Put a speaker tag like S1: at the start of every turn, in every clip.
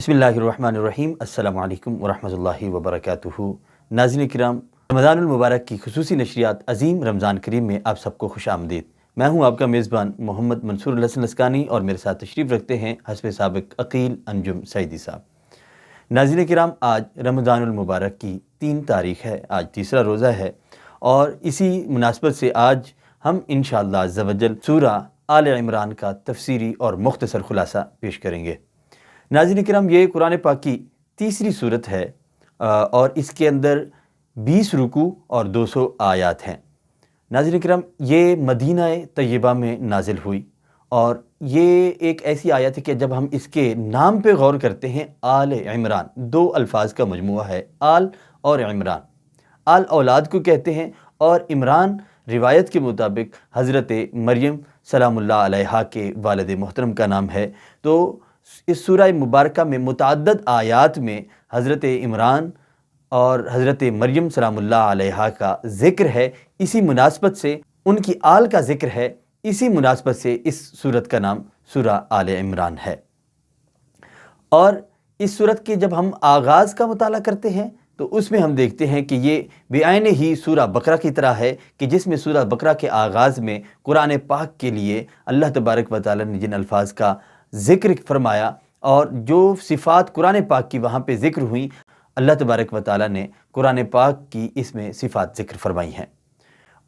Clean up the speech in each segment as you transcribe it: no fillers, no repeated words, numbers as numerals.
S1: बिस्मिल्लाहिर्रहमानिर्रहीम। अस्सलामु अलैकुम वरहमतुल्लाहि वबरकातुहू। नाज़रीन किराम, रमज़ान मुबारक की खुसूसी नशरियात अज़ीम रमज़ान करीम में आप सबको खुश आमदीद। मैं हूँ आपका मेज़बान मोहम्मद मंसूर हसन लस्कानी और मेरे साथ तशरीफ़ रखते हैं हस्ब साबिक़ अकील अंजुम सईदी साहब। नाज़रीन किराम, आज रमज़ान मुबारक की 3 तारीख़ है, आज तीसरा रोज़ा है और इसी मुनासबत से आज हम इंशाअल्लाह अज़्ज़ा वजल सूरह आल इमरान का तफ़सीरी और मुख्तसर खुलासा पेश करेंगे। नाज़रीन किराम, ये कुरान पाक की तीसरी सूरत है और इसके अंदर 20 रुकू और 200 आयात हैं। नाज़रीन किराम, ये मदीना तैयबा में नाजिल हुई और ये एक ऐसी आयत है कि जब हम इसके नाम पे गौर करते हैं, आल इमरान 2 अल्फाज का मजमूआ है, आल और इमरान। आल औलाद को कहते हैं और इमरान रिवायत के मुताबिक हज़रत मरियम सलामुल्लाह अलैहा के वालिद मोहतरम का नाम है। तो इस सूरह मुबारका में मुतअद्दिद आयात में हज़रत इमरान और हज़रत मरियम सलामुल्लाह अलैहा का ज़िक्र है। इसी मुनासबत से उनकी आल का ज़िक्र है, इसी मुनासबत से इस सूरत का नाम सूरह आल इमरान है। और इस सूरत के जब हम आगाज़ का मुताला करते हैं तो उसमें हम देखते हैं कि ये बेआइने ही सूरह बकरा की तरह है कि जिसमें सूरह बकरा के आगाज़ में कुरान पाक के लिए अल्लाह तबारक व तआला ने जिन अल्फाज का ज़िक्र फरमाया और जो सिफ़ात कुरान पाक की वहाँ पे ज़िक्र हुई, अल्लाह तबारक व तआला ने कुरान पाक की इसमें सिफ़ात ज़िक्र फरमाई हैं।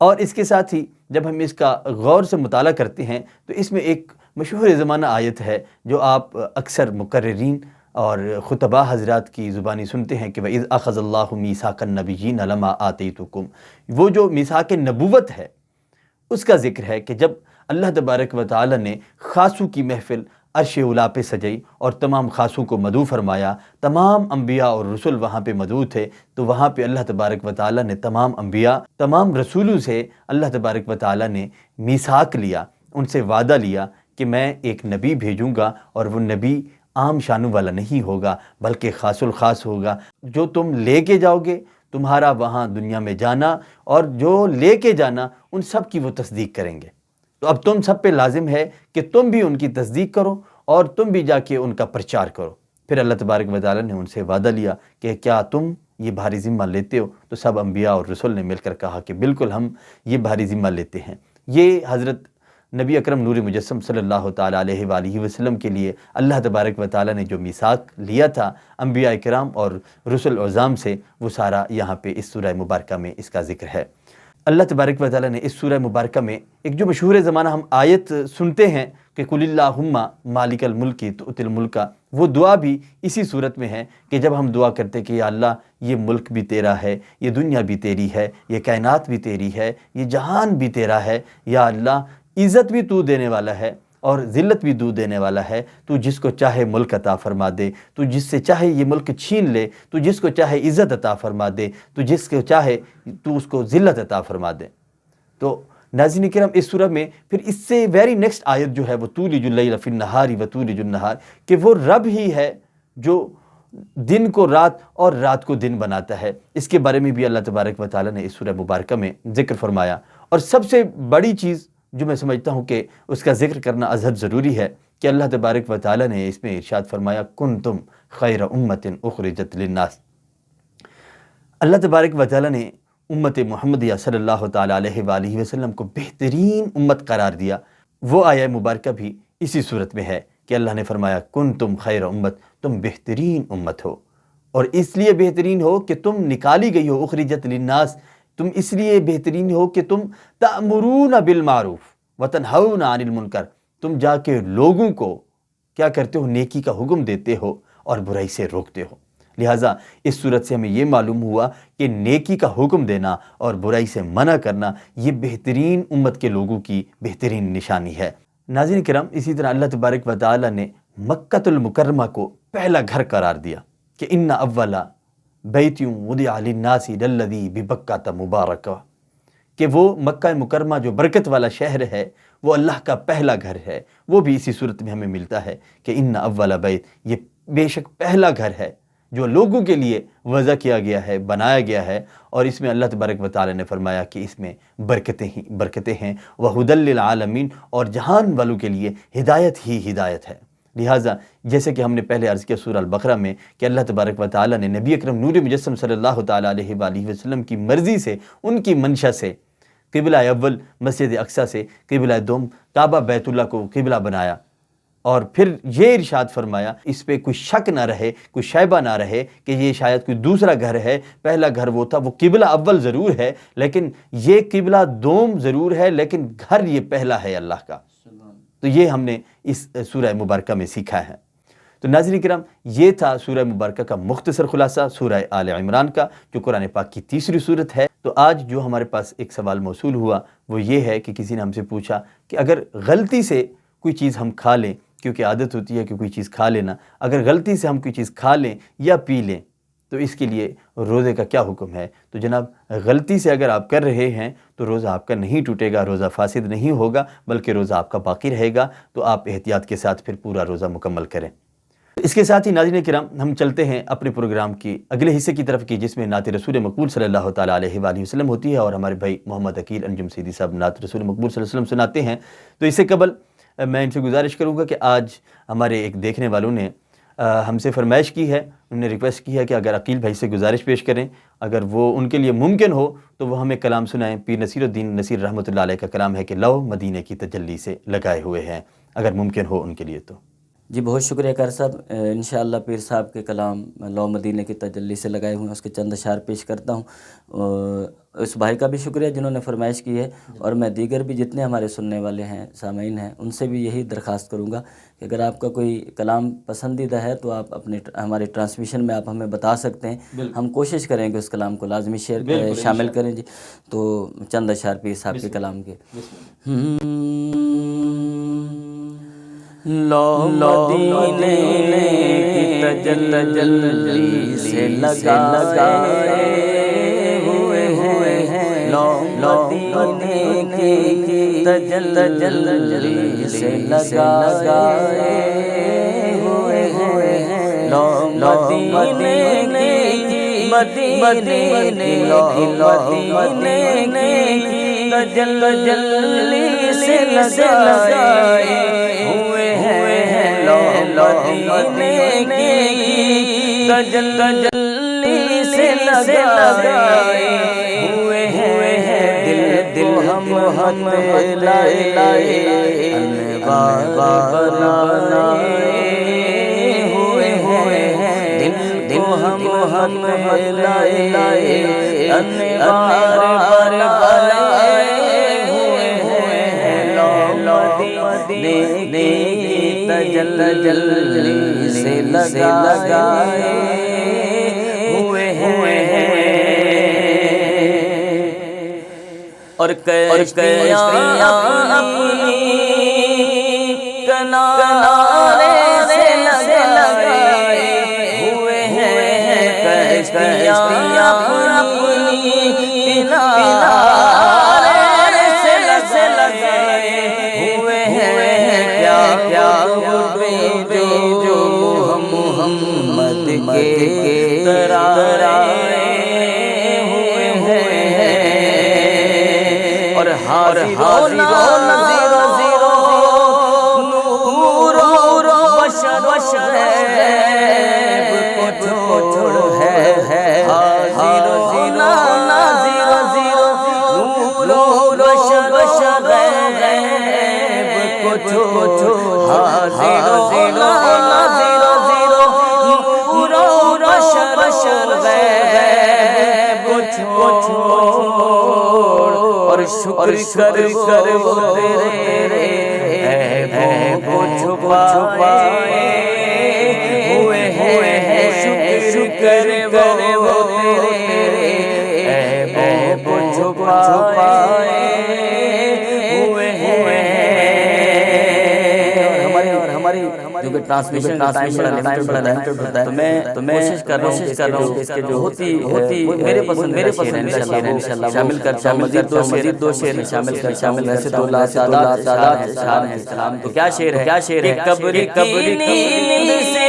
S1: और इसके साथ ही जब हम इसका गौर से मुताला करते हैं तो इसमें एक मशहूर ज़माना आयत है जो आप अक्सर मुकर्रिरीन और खुतबा हज़रात की ज़ुबानी सुनते हैं कि वइज़ अख़ज़ल्लाहु मीसाक़न नबिय्यीन लमा आतैतुकुम। वो जो मीसाक़ नबुव्वत है उसका ज़िक्र है कि जब अल्लाह तबारक व तआला ने ख़ासों की महफ़िल अर्श उला पे सजाई और तमाम ख़ासों को मदऊ फरमाया, तमाम अम्बिया और रसूल वहाँ पे मदऊ थे, तो वहाँ पे अल्लाह तबारक व तआला ने तमाम अम्बिया तमाम रसूलों से अल्लाह तबारक व तआला ने मीसाक लिया, उनसे वादा लिया कि मैं एक नबी भेजूँगा और वो नबी आम शानों वाला नहीं होगा बल्कि ख़ासुल ख़ास होगा। जो तुम लेके जाओगे तुम्हारा वहाँ दुनिया में जाना और जो लेके जाना उन सब की वो तस्दीक करेंगे। तो अब तुम सब पे लाजिम है कि तुम भी उनकी तस्दीक करो और तुम भी जाके उनका प्रचार करो। फिर अल्लाह तबारक व तआला ने उनसे वादा लिया कि क्या तुम ये भारी ज़िम्मा लेते हो? तो सब अम्बिया और रसूल ने मिलकर कहा कि बिल्कुल हम ये भारी ज़िम्मा लेते हैं। ये हज़रत नबी अकरम नूर मुजस्सम सल्लल्लाहु ताला अलैहि वसल्लम के लिए अल्लाह तबारक व तआला ने जो मीसाक लिया था अम्बिया किराम और रसूल अज़ाम से, वो सारा यहाँ पे इस सूरह मुबारका में इसका ज़िक्र है। अल्लाह तबारक व तआला ने इस सूरह मुबारका में एक जो मशहूर ज़माना हम आयत सुनते हैं कि कुलिल्लाहुम्मा मालिकल मुल्की तुतिल मुल्का, वो दुआ भी इसी सूरत में है कि जब हम दुआ करते कि या अल्लाह ये मुल्क भी तेरा है, ये दुनिया भी तेरी है, ये कायनात भी तेरी है, ये जहान भी तेरा है, या अल्लाह इज़्ज़त भी तू देने वाला है और ज़िल्लत भी तू देने वाला है। तू जिसको चाहे मुल्क अता फरमा दे, तू जिससे चाहे ये मुल्क छीन ले, तू जिसको चाहे इज़्ज़त अता फरमा दे, तू जिसको चाहे तू उसको ज़िल्लत अता फरमा दे। तो नाज़रीन किराम, इस सूरह में फिर इससे वेरी नेक्स्ट आयत जो है वो तूलिजुल लैल फिन नहारी व तूलिजुन नहार, कि वो रब ही है जो दिन को रात और रात को दिन बनाता है। इसके बारे में भी अल्लाह तबारक व तआला ने इस सूरह मुबारका में ज़िक्र फरमाया। और सबसे बड़ी चीज़ जो मैं समझता हूँ कि उसका ज़िक्र करना अज़हद ज़रूरी है कि अल्लाह तबारक व तआला ने इसमें इरशाद फरमाया कुंतुम खैर उम्मतिन उखरिजत लिन्नास। अल्लाह तबारक व तआला ने उम्मत मुहम्मदिया सल्लल्लाहु ताला अलैहि वसल्लम को बेहतरीन उम्मत करार दिया। वो आया मुबारका भी इसी सूरत में है कि अल्लाह ने फरमाया कुंतुम खैर उम्मत, तुम बेहतरीन उम्मत हो और इसलिए बेहतरीन हो कि तुम निकाली गई हो, उखरिजत लिन्नास, तुम इसलिए बेहतरीन हो कि तुम तामुरून बिल मारूफ व तनहौना अनिल मुनकर, तुम जाके लोगों को क्या करते हो? नेकी का हुक्म देते हो और बुराई से रोकते हो। लिहाजा इस सूरत से हमें ये मालूम हुआ कि नेकी का हुक्म देना और बुराई से मना करना ये बेहतरीन उम्मत के लोगों की बेहतरीन निशानी है। नाज़रीन किराम, इसी तरह अल्लाह तबारक व तआला ने मक्कतुल मुकर्रमा को पहला घर करार दिया कि इन्ना अव्वला बैतियुम वुदिअ लिन्नासी लल्लज़ी बिबक्कता मुबारका, कि वो मक्का मुकरमा जो बरकत वाला शहर है वो अल्लाह का पहला घर है। वो भी इसी सूरत में हमें मिलता है कि इन्ना अव्वला बैत, ये बेशक पहला घर है जो लोगों के लिए वज़ा किया गया है, बनाया गया है। और इसमें अल्लाह तबारक व तआला ने फरमाया कि इसमें बरकतें ही बरकतें हैं, व हुदल लिल आलमीन, और जहान वालों के लिए हिदायत ही हिदायत है। لہٰذا جیسے کہ ہم نے پہلے عرض کیا سورہ البقرہ میں کہ اللہ تبارک و تعالیٰ نے نبی اکرم نور مجسم صلی اللہ تعالیٰ علیہ وآلہ وسلم کی مرضی سے، ان کی منشا سے قبلہ اول مسجد اقصیٰ سے قبلہ دوم کعبہ بیت اللہ کو قبلہ بنایا، اور پھر یہ ارشاد فرمایا اس پہ کوئی شک نہ رہے، کوئی شائبہ نہ رہے کہ یہ شاید کوئی دوسرا گھر ہے، پہلا گھر وہ تھا، وہ قبلہ اول ضرور ہے لیکن یہ قبلہ دوم ضرور ہے، لیکن گھر یہ پہلا ہے اللہ کا۔ تو یہ ہم نے اس سورہ مبارکہ میں سیکھا ہے۔ تو ناظرین کرام، یہ تھا سورہ مبارکہ کا مختصر خلاصہ سورہ آل عمران کا، جو قرآن پاک کی تیسری صورت ہے۔ تو آج جو ہمارے پاس ایک سوال موصول ہوا وہ یہ ہے کہ کسی نے ہم سے پوچھا کہ اگر غلطی سے کوئی چیز ہم کھا لیں، کیونکہ عادت ہوتی ہے کہ کوئی چیز کھا لینا، اگر غلطی سے ہم کوئی چیز کھا لیں یا پی لیں تو اس کے لیے روزے کا کیا حکم ہے؟ تو جناب، غلطی سے اگر آپ کر رہے ہیں تو روزہ آپ کا نہیں ٹوٹے گا، روزہ فاسد نہیں ہوگا، بلکہ روزہ آپ کا باقی رہے گا۔ تو آپ احتیاط کے ساتھ پھر پورا روزہ مکمل کریں۔ اس کے ساتھ ہی ناظرین کرام، ہم چلتے ہیں اپنے پروگرام کی اگلے حصے کی طرف، جس میں نعت رسول مقبول صلی اللہ تعالیٰ علیہ وآلہ وسلم ہوتی ہے، اور ہمارے بھائی محمد عقیل انجم سیدی صاحب نعت رسول مقبول صلی اللہ علیہ وسلم سناتے ہیں۔ تو اس سے قبل میں ان سے گزارش کروں گا کہ آج ہمارے ایک دیکھنے والوں نے ہم سے فرمائش کی ہے، انہوں نے ریکویسٹ کی ہے کہ اگر عقیل بھائی سے گزارش پیش کریں، اگر وہ ان کے لیے ممکن ہو تو وہ ہمیں کلام سنائیں۔ پیر نصیر الدین نصیر رحمۃ اللہ علیہ کا کلام ہے کہ لو مدینے کی تجلی سے لگائے ہوئے ہیں، اگر ممکن ہو ان کے لیے تو۔
S2: جی بہت شکریہ کر صاحب، انشاءاللہ پیر صاحب کے کلام لو مدینے کی تجلی سے لگائے ہوئے ہیں، اس کے چند اشعار پیش کرتا ہوں۔ اس بھائی کا بھی شکریہ جنہوں نے فرمائش کی ہے، اور میں دیگر بھی جتنے ہمارے سننے والے ہیں، سامعین ہیں، ان سے بھی یہی درخواست کروں گا کہ اگر آپ کا کوئی کلام پسندیدہ ہے تو آپ اپنے ہمارے ٹرانسمیشن میں آپ ہمیں بتا سکتے ہیں، ہم کوشش کریں کہ اس کلام کو لازمی شامل کریں۔ جی تو چند اشعار پیر صاحب کے کلام کے۔ لو مدینے کی تجلی سے لگائے ہوئے ہیں، لو مدینے کی تجلی سے لگائے ہوئے ہیں، لو مدینے کی تجلی سے لگائے ہوئے ہیں، لو مدینے کی تجلی سے لگائے ہوئے ہیں، دل ہم لائے انوار بنائے ہوئے ہیں، دل ہم لائے انوار بنائے ہوئے ہیں، لو مدینے کی تجلی سے لگائے ہوئے ہیں، اور کشتیاں اپنی کنارے سے لگائے ہوئے ہیں، کشتیاں اپنی کنارے سے لگائے ہوئے ہیں، کیا جو محمد کے ترائے ہوئے ہیں، اور حاضر نور بشر کو چھوڑ ہے، حاضر نور بشر کو چھوڑ، حاضر نور بشر کو چھوڑ، اور شکر کر وہ تیرے عیبوں کو چھپائے ہوئے ہیں، شکر کر وہ تیرے عیبوں کو چھپائے ہوئے ہیں۔ ہماری جو کہ ٹرانسمیشن کا ٹائم بڑا لمیٹڈ ہے، تو میں کوشش کر رہا ہوں کہ اس کے جو ہوتی میرے پسند انشاءاللہ شامل کرتا ہوں، مزید دو شعر شامل ویسے تو تعداد اشعار ہیں۔ تو کیا شعر ہے؟ قبر کی نیند سے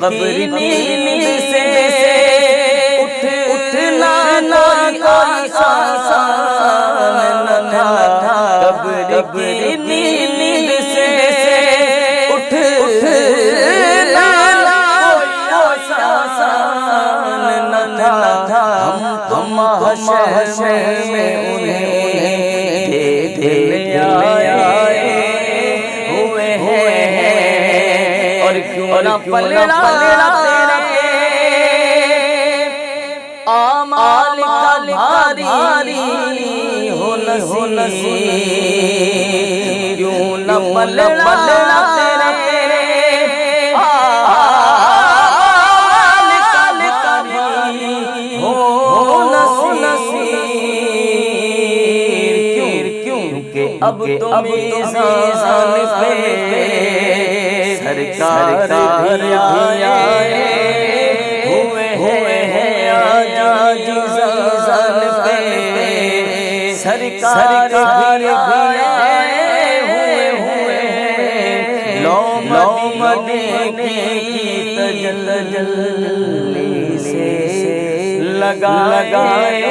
S2: قبر کی نیند سے اٹھنا کوئی آسان نہ تھا، قبر کی نیند سے اٹھنا کوئی آسان نہ تھا، ہم محشر میں انہیں دیکھنے آئے ہوئے ہیں، اور کیوں نہ پلڑا آمال کا بھاری ہو نصیب، کیوں نہ پلڑا تیرے آمال کا بھاری ہو نصیب، کیونکہ اب تو میزان پہ سرکار بھی آئے ہوئے ہیں، آج میزان پہ سرکار بھی آئے ہوئے ہیں، لو مدینے کی تجلی سے لگائے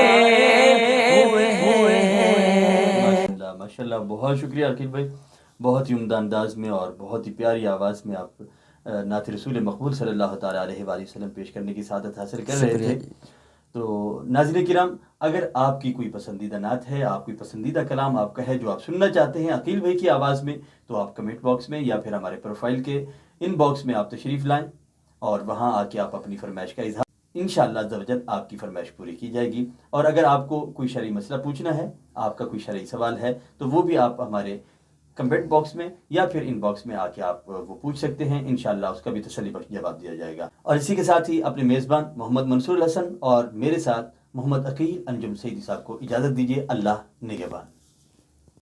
S2: ہوئے ہیں۔
S1: ماشاءاللہ، بہت شکریہ عقیل بھائی، بہت ہی عمدہ انداز میں اور بہت ہی پیاری آواز میں آپ نعت رسول مقبول صلی اللہ تعالیٰ علیہ وآلہ وسلم پیش کرنے کی سعادت حاصل کر رہے تھے۔ تو ناظرین کرام، اگر آپ کی کوئی پسندیدہ نعت ہے، آپ کوئی پسندیدہ کلام آپ کا ہے جو آپ سننا چاہتے ہیں عقیل بھائی کی آواز میں، تو آپ کمنٹ باکس میں یا پھر ہمارے پروفائل کے ان باکس میں آپ تشریف لائیں اور وہاں آ کے آپ اپنی فرمائش کا اظہار، انشاءاللہ عز و جل آپ کی فرمائش پوری کی جائے گی۔ اور اگر آپ کو کوئی شرعی مسئلہ پوچھنا ہے، آپ کا کوئی شرعی سوال ہے، تو وہ بھی آپ ہمارے کمنٹ باکس میں یا پھر ان باکس میں آ کے آپ وہ پوچھ سکتے ہیں، انشاءاللہ اس کا بھی تسلی بخش جواب دیا جائے گا۔ اور اسی کے ساتھ ہی اپنے میزبان محمد منصور الحسن اور میرے ساتھ محمد عقیل انجم سعیدی صاحب کو اجازت دیجیے۔ اللہ نگہبان۔